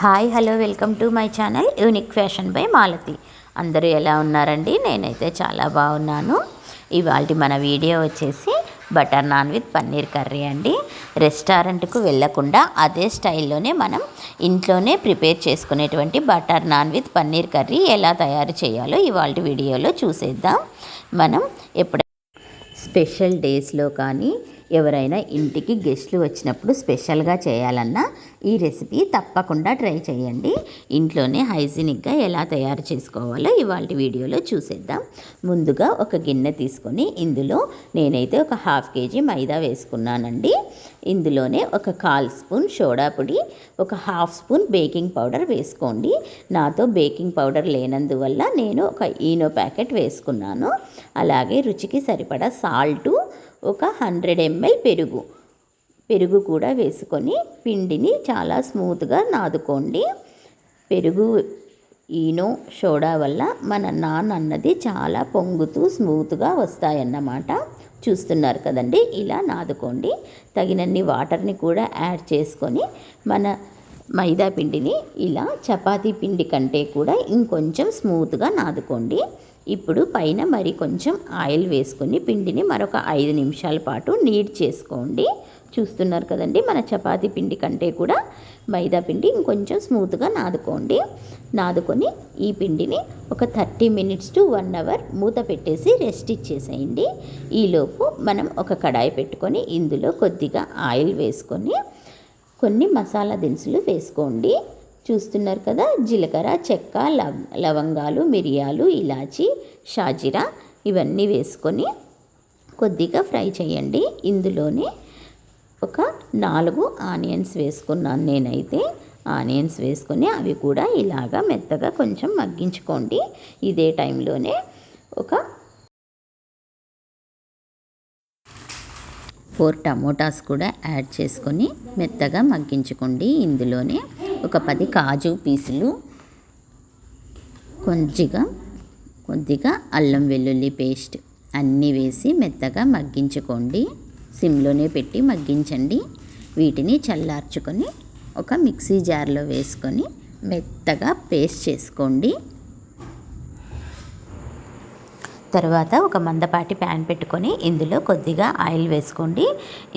Hi hello welcome to my channel unique fashion by Malathi. అందరూ ఎలా ఉన్నారండి? నేనైతే చాలా బాగున్నాను. ఇవాళ మన వీడియో వచ్చేసి butter non with paneer curry అండి. రెస్టారెంట్కు వెళ్ళకుండా అదే స్టైల్లోనే మనం ఇంట్లోనే ప్రిపేర్ చేసుకునేటువంటి butter non with paneer curry ఎలా తయారు చేయాలో ఇవాళ వీడియోలో చూసేద్దాం. మనం ఎప్పుడైనా స్పెషల్ డేస్లో కానీ ఎవరైనా ఇంటికి గెస్ట్లు వచ్చినప్పుడు స్పెషల్గా చేయాలన్నా ఈ రెసిపీ తప్పకుండా ట్రై చేయండి. ఇంట్లోనే హైజీనిక్గా ఎలా తయారు చేసుకోవాలో ఇవాళ వీడియోలో చూసేద్దాం. ముందుగా ఒక గిన్నె తీసుకొని ఇందులో నేనైతే ఒక 1/2 kg మైదా వేసుకున్నానండి. ఇందులోనే ఒక 1/4 స్పూన్ సోడా పొడి, ఒక 1/2 స్పూన్ బేకింగ్ పౌడర్ వేసుకోండి. నాతో బేకింగ్ పౌడర్ లేనందువల్ల నేను ఒక ఈనో ప్యాకెట్ వేసుకున్నాను. అలాగే రుచికి సరిపడా సాల్టు, ఒక 100 ml పెరుగు కూడా వేసుకొని పిండిని చాలా స్మూత్గా నాదుకోండి. పెరుగు, ఈనో, సోడా వల్ల మన నాన్ అన్నది చాలా పొంగుతూ స్మూత్గా వస్తాయన్నమాట. చూస్తున్నారు కదండి, ఇలా నాదుకోండి. తగినన్ని వాటర్ని కూడా యాడ్ చేసుకొని మన మైదా పిండిని ఇలా చపాతీ పిండి కంటే కూడా ఇంకొంచెం స్మూత్గా నాదుకోండి. ఇప్పుడు పైన మరి కొంచెం ఆయిల్ వేసుకొని పిండిని మరొక 5 నిమిషాల పాటు నీడ్ చేసుకోండి. చూస్తున్నారు కదండి, మన చపాతీ పిండి కంటే కూడా మైదా పిండి ఇంకొంచెం స్మూత్గా నాదుకొని ఈ పిండిని ఒక 30 minutes to 1 hour మూత పెట్టేసి రెస్ట్ ఇచ్చేసేయండి. ఈలోపు మనం ఒక కడాయి పెట్టుకొని ఇందులో కొద్దిగా ఆయిల్ వేసుకొని కొన్ని మసాలా దినుసులు వేసుకోండి. చూస్తున్నారు కదా, జీలకర్ర, చెక్క, లవంగాలు, మిరియాలు, ఇలాచి, షాజీరా ఇవన్నీ వేసుకొని కొద్దిగా ఫ్రై చేయండి. ఇందులోనే ఒక 4 ఆనియన్స్ వేసుకున్నాను నేనైతే. ఆనియన్స్ వేసుకొని అవి కూడా ఇలాగా మెత్తగా కొంచెం మగ్గించుకోండి. ఇదే టైంలోనే ఒక 4 టమోటాస్ కూడా యాడ్ చేసుకొని మెత్తగా మగ్గించుకోండి. ఇందులోనే ఒక 10 కాజు పీసులు, కొద్దిగా అల్లం వెల్లుల్లి పేస్ట్ అన్నీ వేసి మెత్తగా మగ్గించుకోండి. సిమ్లోనే పెట్టి మగ్గించండి. వీటిని చల్లార్చుకొని ఒక మిక్సీ జార్లో వేసుకొని మెత్తగా పేస్ట్ చేసుకోండి. తర్వాత ఒక మందపాటి ప్యాన్ పెట్టుకొని ఇందులో కొద్దిగా ఆయిల్ వేసుకోండి.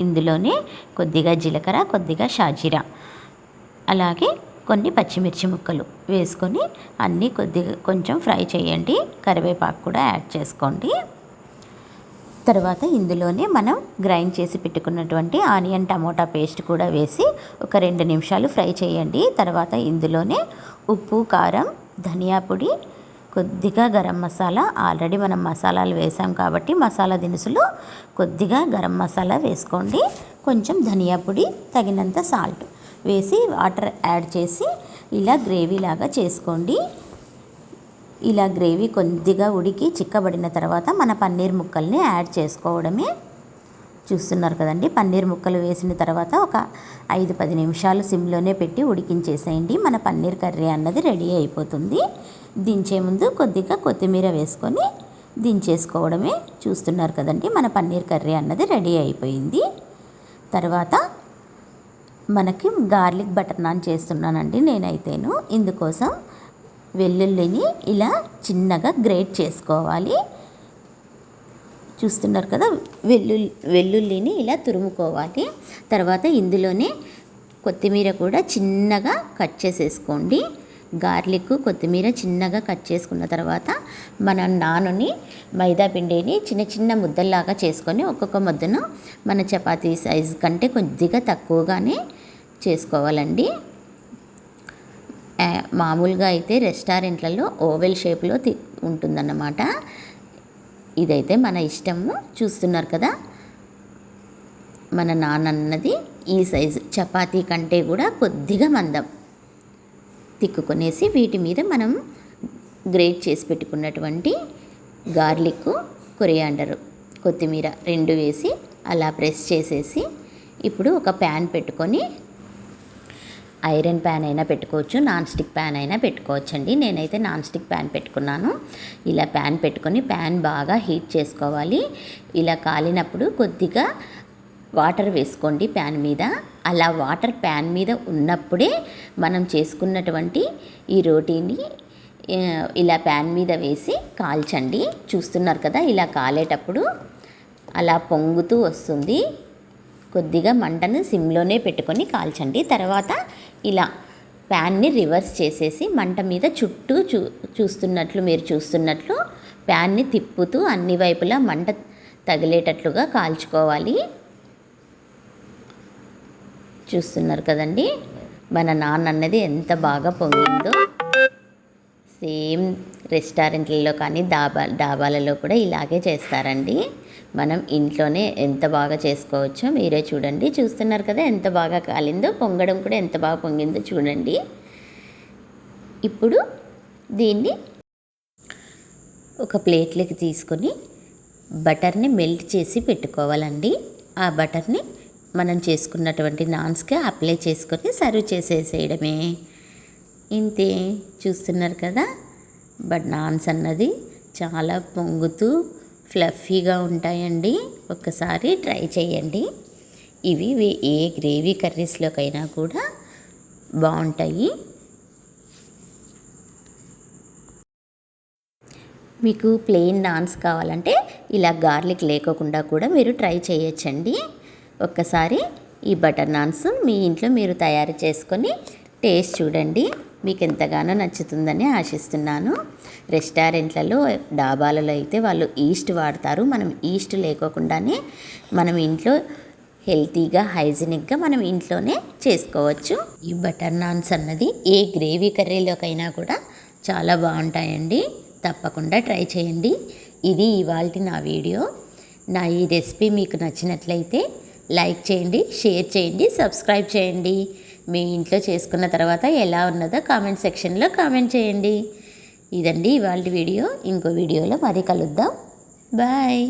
ఇందులోనే కొద్దిగా జీలకర్ర, కొద్దిగా షాజీరా, అలాగే కొన్ని పచ్చిమిర్చి ముక్కలు వేసుకొని అన్నీ కొంచెం ఫ్రై చేయండి. కరివేపాకు కూడా యాడ్ చేసుకోండి. తర్వాత ఇందులోనే మనం గ్రైండ్ చేసి పెట్టుకున్నటువంటి ఆనియన్ టమోటా పేస్ట్ కూడా వేసి ఒక 2 నిమిషాలు ఫ్రై చేయండి. తర్వాత ఇందులోనే ఉప్పు, కారం, ధనియా పొడి, కొద్దిగా గరం మసాలా, ఆల్రెడీ మనం మసాలాలు వేసాం కాబట్టి మసాలా దినుసులు, కొద్దిగా గరం మసాలా వేసుకోండి. కొంచెం ధనియా పొడి, తగినంత సాల్ట్ వేసి వాటర్ యాడ్ చేసి ఇలా గ్రేవీలాగా చేసుకోండి. ఇలా గ్రేవీ కొద్దిగా ఉడికి చిక్కబడిన తర్వాత మన పన్నీర్ ముక్కల్ని యాడ్ చేసుకోవడమే. చూస్తున్నారు కదండి, పన్నీర్ ముక్కలు వేసిన తర్వాత ఒక 5-10 నిమిషాలు సిమ్లోనే పెట్టి ఉడికించేసేయండి. మన పన్నీర్ కర్రీ అన్నది రెడీ అయిపోతుంది. దించే ముందు కొద్దిగా కొత్తిమీర వేసుకొని దించేసుకోవడమే. చూస్తున్నారు కదండి, మన పన్నీర్ కర్రీ అన్నది రెడీ అయిపోయింది. తర్వాత మనకి గార్లిక్ బటర్ నాన్ చేస్తున్నానండి నేనైతేను. ఇందుకోసం వెల్లుల్లిని ఇలా చిన్నగా గ్రేట్ చేసుకోవాలి. చూస్తున్నారు కదా, వెల్లుల్లిని ఇలా తురుముకోవాలి. తర్వాత ఇందులోనే కొత్తిమీర కూడా చిన్నగా కట్ చేసేసుకోండి. గార్లిక్, కొత్తిమీర చిన్నగా కట్ చేసుకున్న తర్వాత మన నానుని మైదా పిండిని చిన్న ముద్దల్లాగా చేసుకొని ఒక్కొక్క ముద్దను మన చపాతీ సైజు కంటే కొద్దిగా తక్కువగానే చేసుకోవాలండి. మామూలుగా అయితే రెస్టారెంట్లలో ఓవెల్ షేప్లో ఉంటుందన్నమాట. ఇదైతే మన ఇష్టము. చూస్తున్నారు కదా, మన నాన్ అన్నది ఈ సైజు చపాతీ కంటే కూడా కొద్దిగా మందం తిక్కుకొనేసి వీటి మీద మనం గ్రేట్ చేసి పెట్టుకున్నటువంటి గార్లిక్, కొరియాండర్, కొత్తిమీర 2 వేసి అలా ప్రెస్ చేసేసి ఇప్పుడు ఒక ప్యాన్ పెట్టుకొని, ఐరన్ ప్యాన్ అయినా పెట్టుకోవచ్చు, నాన్ స్టిక్ ప్యాన్ అయినా పెట్టుకోవచ్చండి. నేనైతే నాన్ స్టిక్ ప్యాన్ పెట్టుకున్నాను. ఇలా ప్యాన్ పెట్టుకొని ప్యాన్ బాగా హీట్ చేసుకోవాలి. ఇలా కాలినప్పుడు కొద్దిగా వాటర్ వేసుకోండి ప్యాన్ మీద. అలా వాటర్ ప్యాన్ మీద ఉన్నప్పుడే మనం చేసుకున్నటువంటి ఈ రోటీని ఇలా ప్యాన్ మీద వేసి కాల్చండి. చూస్తున్నారు కదా, ఇలా కాలేటప్పుడు అలా పొంగుతూ వస్తుంది. కొద్దిగా మంటను సిమ్లోనే పెట్టుకొని కాల్చండి. తర్వాత ఇలా ప్యాన్ని రివర్స్ చేసేసి మంట మీద చుట్టూ మీరు చూస్తున్నట్లు ప్యాన్ని తిప్పుతూ అన్ని వైపులా మంట తగిలేటట్లుగా కాల్చుకోవాలి. చూస్తున్నారు కదండి, మన నాన్ అన్నది ఎంత బాగా పొంగిందో. సేమ్ రెస్టారెంట్లలో కానీ డాబాలలో కూడా ఇలాగే చేస్తారండి. మనం ఇంట్లోనే ఎంత బాగా చేసుకోవచ్చో మీరే చూడండి. చూస్తున్నారు కదా ఎంత బాగా కాలిందో, పొంగడం కూడా ఎంత బాగా పొంగిందో చూడండి. ఇప్పుడు దీన్ని ఒక ప్లేట్లోకి తీసుకొని బటర్ని మెల్ట్ చేసి పెట్టుకోవాలండి. ఆ బటర్ని మనం చేసుకున్నటువంటి నాన్స్కి అప్లై చేసుకొని సర్వ్ చేసేసేయడమే. ఇంతే. చూస్తున్నారు కదా, బట్ నాన్స్ అన్నది చాలా పొంగుతూ ఫ్లఫీగా ఉంటాయండి. ఒక్కసారి ట్రై చేయండి. ఇవి ఏ గ్రేవీ కర్రీస్లోకైనా కూడా బాగుంటాయి. మీకు ప్లెయిన్ నాన్స్ కావాలంటే ఇలా గార్లిక్ లేకోకుండా కూడా మీరు ట్రై చేయొచ్చండి. ఒక్కసారి ఈ బటర్ నాన్స్ మీ ఇంట్లో మీరు తయారు చేసుకొని టేస్ట్ చూడండి. మీకు ఎంతగానో నచ్చుతుందని ఆశిస్తున్నాను. రెస్టారెంట్లలో డాబాలలో అయితే వాళ్ళు ఈస్ట్ వాడతారు. మనం ఈస్ట్ లేకోకుండానే మనం ఇంట్లో హెల్తీగా హైజీనిక్గా మనం ఇంట్లోనే చేసుకోవచ్చు. ఈ బటర్ నాన్స్ అన్నది ఏ గ్రేవీ కర్రీలోకైనా కూడా చాలా బాగుంటాయండి. తప్పకుండా ట్రై చేయండి. ఇది ఇవాల్టి నా వీడియో. నా ఈ రెసిపీ మీకు నచ్చినట్లయితే లైక్ చేయండి, షేర్ చేయండి, సబ్స్క్రైబ్ చేయండి. మీ ఇంట్లో చేసుకున్న తర్వాత ఎలా ఉన్నదో కామెంట్ సెక్షన్లో కామెంట్ చేయండి. ఇదండి ఇవాల్టి వీడియో. ఇంకో వీడియోలో మరీ కలుద్దాం. బాయ్.